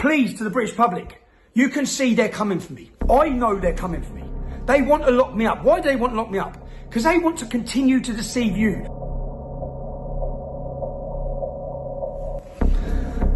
please, to the British public, you can see they're coming for me. I know they're coming for me. They want to lock me up. Why do they want to lock me up? Because they want to continue to deceive you.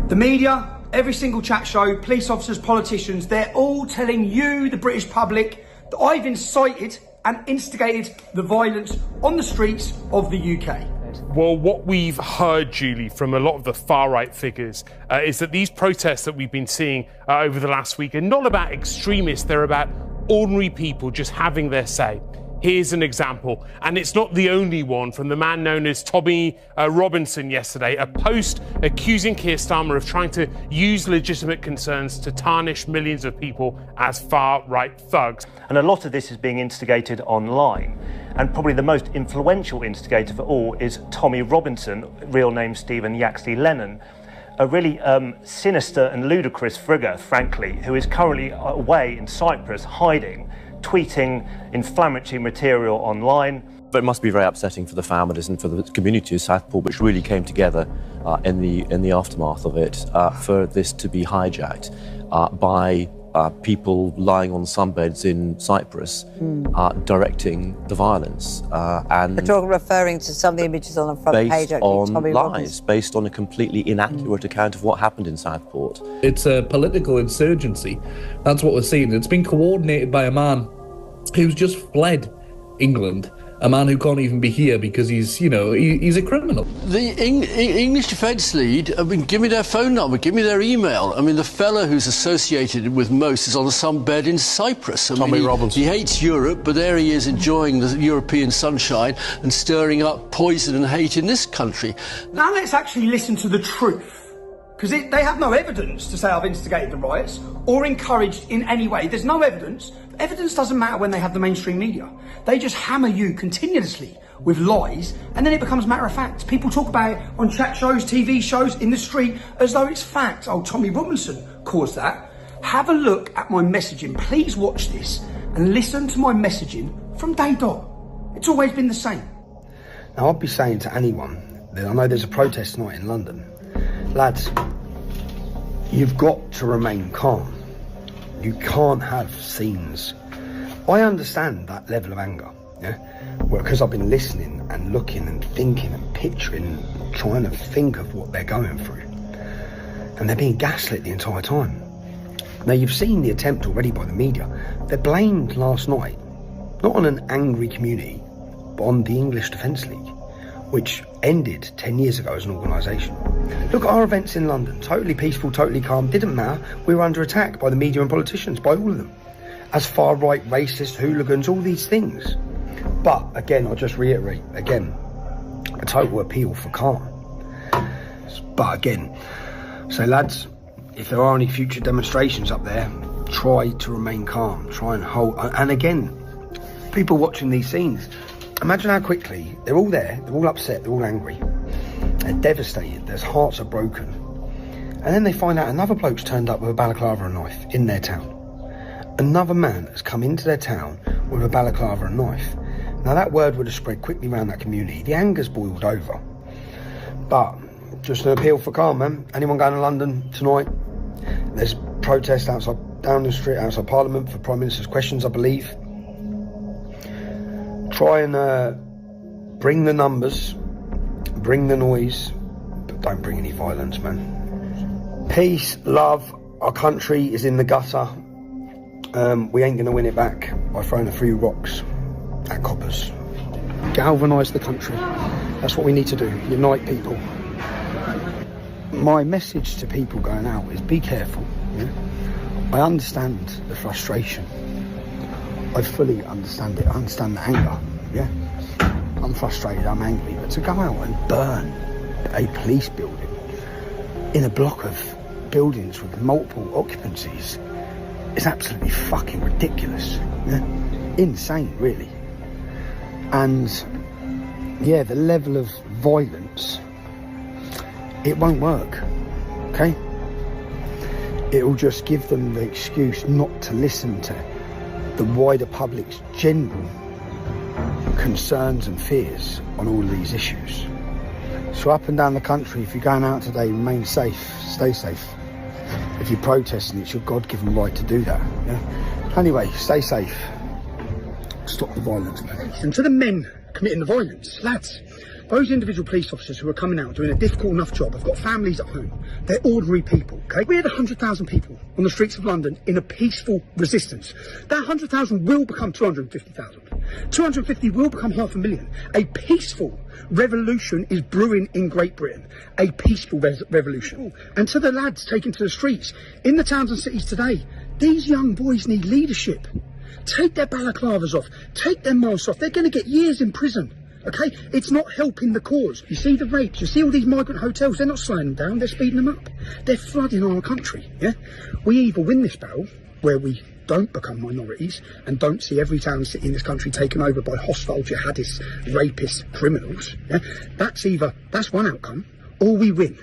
The media, every single chat show, police officers, politicians, they're all telling you, the British public, that I've incited and instigated the violence on the streets of the UK. Well, what we've heard, Julie, from a lot of the far-right figures is that these protests that we've been seeing over the last week are not about extremists, they're about ordinary people just having their say. Here's an example, and it's not the only one, from the man known as Tommy Robinson yesterday, a post accusing Keir Starmer of trying to use legitimate concerns to tarnish millions of people as far-right thugs. And a lot of this is being instigated online. And probably the most influential instigator for all is Tommy Robinson, real name Stephen Yaxley Lennon, a really sinister and ludicrous figure, frankly, who is currently away in Cyprus, hiding, tweeting inflammatory material online. But it must be very upsetting for the families and for the community of Southport, which really came together in the aftermath of it, for this to be hijacked by people lying on sunbeds in Cyprus, directing the violence. And we're talking, referring to some of the images on the front page, based on lies, based on a completely inaccurate account of what happened in Southport. It's a political insurgency. That's what we're seeing. It's been coordinated by a man who's just fled England. A man who can't even be here because he's, you know, he's a criminal. The English Defence League, I mean, give me their phone number, give me their email. I mean, the fellow who's associated with most is on some bed in Cyprus. Tommy Robinson. He hates Europe, but there he is enjoying the European sunshine and stirring up poison and hate in this country. Now let's actually listen to the truth. Because they have no evidence to say I've instigated the riots or encouraged in any way. There's no evidence. Evidence doesn't matter when they have the mainstream media. They just hammer you continuously with lies, and then it becomes matter of fact. People talk about it on chat shows, TV shows, in the street, as though it's fact. Oh, Tommy Robinson caused that. Have a look at my messaging. Please watch this and listen to my messaging from day dot. It's always been the same. Now, I'd be saying to anyone that I know there's a protest tonight in London. Lads, you've got to remain calm. You can't have scenes. I understand that level of anger, yeah? Well, because I've been listening and looking and thinking and picturing, trying to think of what they're going through. And they're being gaslit the entire time. Now, you've seen the attempt already by the media. They blamed last night, not on an angry community, but on the English Defence League, which ended 10 years ago as an organisation. Look at our events in London, totally peaceful, totally calm, didn't matter. We were under attack by the media and politicians, by all of them. As far-right, racist, hooligans, all these things. But, again, I'll just reiterate, again, a total appeal for calm. But, again, so lads, if there are any future demonstrations up there, try to remain calm, try and hold, and again, people watching these scenes, imagine how quickly, they're all there, they're all upset, they're all angry, they're devastated, their hearts are broken. And then they find out another bloke's turned up with a balaclava and knife in their town. Another man has come into their town with a balaclava and knife. Now that word would have spread quickly around that community. The anger's boiled over. But, just an appeal for calm, man. Anyone going to London tonight? There's protests down the street outside Parliament for Prime Minister's questions, I believe. Try and bring the numbers, bring the noise, but don't bring any violence, man. Peace, love, our country is in the gutter. We ain't going to win it back by throwing a few rocks at coppers. Galvanise the country. That's what we need to do. Unite people. My message to people going out is be careful. Yeah? I understand the frustration. I fully understand it. I understand the anger. Yeah, I'm frustrated, I'm angry. But to go out and burn a police building in a block of buildings with multiple occupancies is absolutely fucking ridiculous. Yeah? Insane, really. And yeah, the level of violence, it won't work. Okay? It will just give them the excuse not to listen to the wider public's general concerns and fears on all of these issues. So up and down the country, if you're going out today, remain safe, stay safe. If you're protesting, it's your God-given right to do that. Yeah? Anyway, stay safe. Stop the violence, man. And to the men committing the violence, lads, those individual police officers who are coming out doing a difficult enough job have got families at home. They're ordinary people, okay? We had 100,000 people on the streets of London in a peaceful resistance. That 100,000 will become 250,000. 250 will become 500,000. A peaceful revolution is brewing in Great Britain. A peaceful revolution. And to the lads taken to the streets, in the towns and cities today, these young boys need leadership. Take their balaclavas off. Take their masks off. They're going to get years in prison. Okay, it's not helping the cause. You see the rapes, you see all these migrant hotels, they're not slowing them down, they're speeding them up. They're flooding our country, yeah? We either win this battle, where we don't become minorities and don't see every town and city in this country taken over by hostile jihadists, rapists, criminals, yeah? That's one outcome, or we win.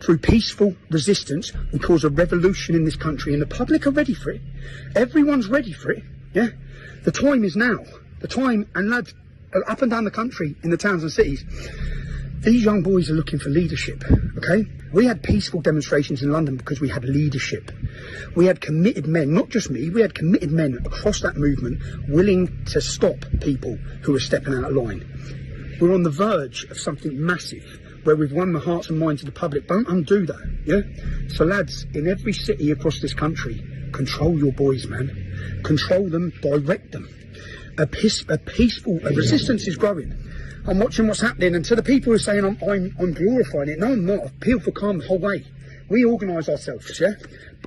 Through peaceful resistance, we cause a revolution in this country, and the public are ready for it. Everyone's ready for it, yeah? The time is now. The time, and lads, up and down the country, in the towns and cities, these young boys are looking for leadership, okay? We had peaceful demonstrations in London because we had leadership. We had committed men, not just me, we had committed men across that movement willing to stop people who were stepping out of line. We're on the verge of something massive where we've won the hearts and minds of the public. Don't undo that, yeah? So lads, in every city across this country, control your boys, man. Control them, direct them. A peaceful resistance is growing. I'm watching what's happening, and to the people who are saying I'm glorifying it, no, I'm not. Appeal for calm the whole way. We organise ourselves, yeah?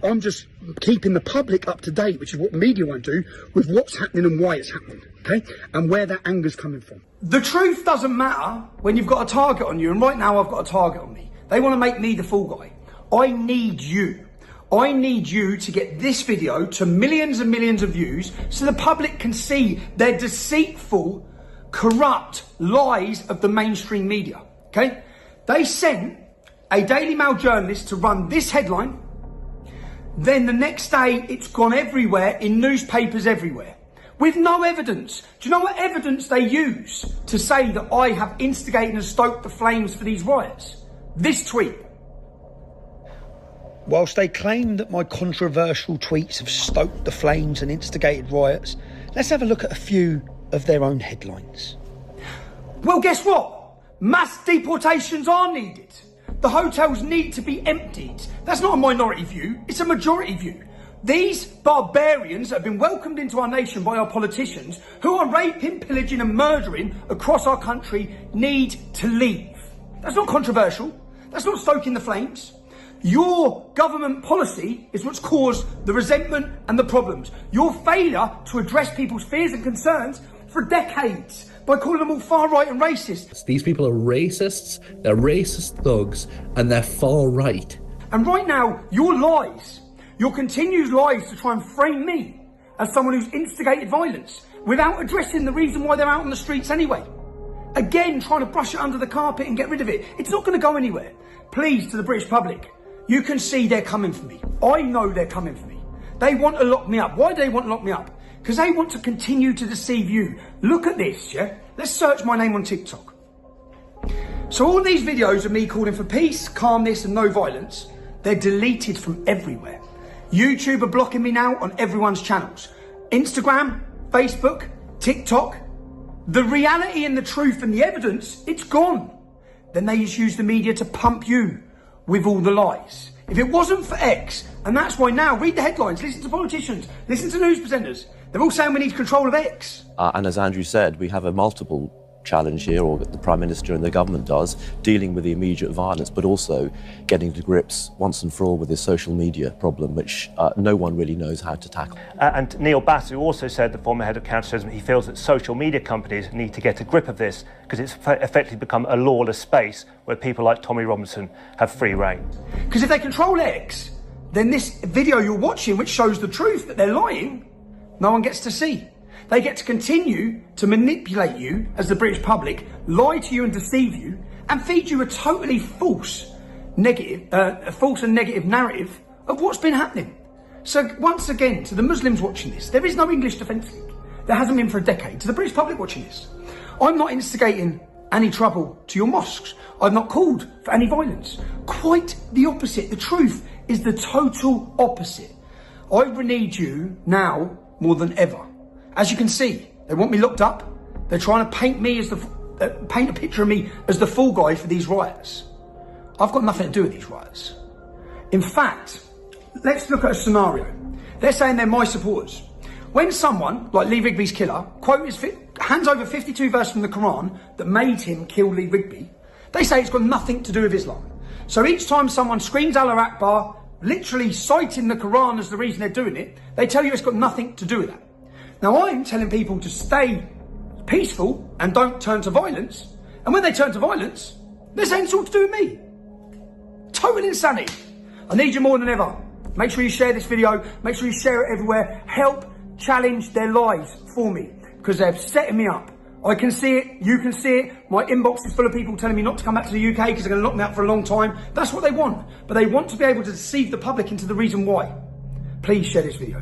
I'm just keeping the public up to date, which is what the media won't do, with what's happening and why it's happening, okay? And where that anger's coming from. The truth doesn't matter when you've got a target on you, and right now I've got a target on me. They want to make me the fool guy. I need you. I need you to get this video to millions and millions of views so the public can see their deceitful, corrupt lies of the mainstream media, okay? They sent a Daily Mail journalist to run this headline, then the next day it's gone everywhere in newspapers everywhere with no evidence. Do you know what evidence they use to say that I have instigated and stoked the flames for these riots? This tweet. Whilst they claim that my controversial tweets have stoked the flames and instigated riots, let's have a look at a few of their own headlines. Well, guess what? Mass deportations are needed. The hotels need to be emptied. That's not a minority view, it's a majority view. These barbarians that have been welcomed into our nation by our politicians, who are raping, pillaging and murdering across our country, need to leave. That's not controversial. That's not stoking the flames. Your government policy is what's caused the resentment and the problems. Your failure to address people's fears and concerns for decades by calling them all far right and racist. These people are racists, they're racist thugs, and they're far right. And right now, your lies, your continued lies to try and frame me as someone who's instigated violence without addressing the reason why they're out on the streets anyway. Again, trying to brush it under the carpet and get rid of it. It's not going to go anywhere. Please, to the British public, you can see they're coming for me. I know they're coming for me. They want to lock me up. Why do they want to lock me up? Because they want to continue to deceive you. Look at this, yeah? Let's search my name on TikTok. So all these videos of me calling for peace, calmness and no violence, they're deleted from everywhere. YouTube are blocking me now on everyone's channels. Instagram, Facebook, TikTok. The reality and the truth and the evidence, it's gone. Then they just use the media to pump you with all the lies. If it wasn't for X, and that's why now, read the headlines, listen to politicians, listen to news presenters. They're all saying we need control of X. And as Andrew said, we have a multiple challenge here, or the Prime Minister and the government does, dealing with the immediate violence, but also getting to grips once and for all with this social media problem, which no one really knows how to tackle. And Neil Basu also said, the former head of counterterrorism, he feels that social media companies need to get a grip of this because it's effectively become a lawless space where people like Tommy Robinson have free rein. Because if they control X, then this video you're watching, which shows the truth that they're lying, no one gets to see. They get to continue to manipulate you as the British public, lie to you and deceive you, and feed you a totally false and negative narrative of what's been happening. So once again, to the Muslims watching this, there is no English Defence League. There hasn't been for a decade. To the British public watching this, I'm not instigating any trouble to your mosques. I've not called for any violence. Quite the opposite. The truth is the total opposite. I need you now more than ever. As you can see, they want me locked up. They're trying to paint me as paint a picture of me as the fall guy for these riots. I've got nothing to do with these riots. In fact, let's look at a scenario. They're saying they're my supporters. When someone, like Lee Rigby's killer, hands over 52 verses from the Quran that made him kill Lee Rigby, they say it's got nothing to do with Islam. So each time someone screams Allah Akbar, literally citing the Quran as the reason they're doing it, they tell you it's got nothing to do with that. Now I'm telling people to stay peaceful and don't turn to violence. And when they turn to violence, they're saying it's all to do with me. Total insanity. I need you more than ever. Make sure you share this video. Make sure you share it everywhere. Help challenge their lies for me, because they're setting me up. I can see it. You can see it. My inbox is full of people telling me not to come back to the UK because they're going to lock me up for a long time. That's what they want. But they want to be able to deceive the public into the reason why. Please share this video.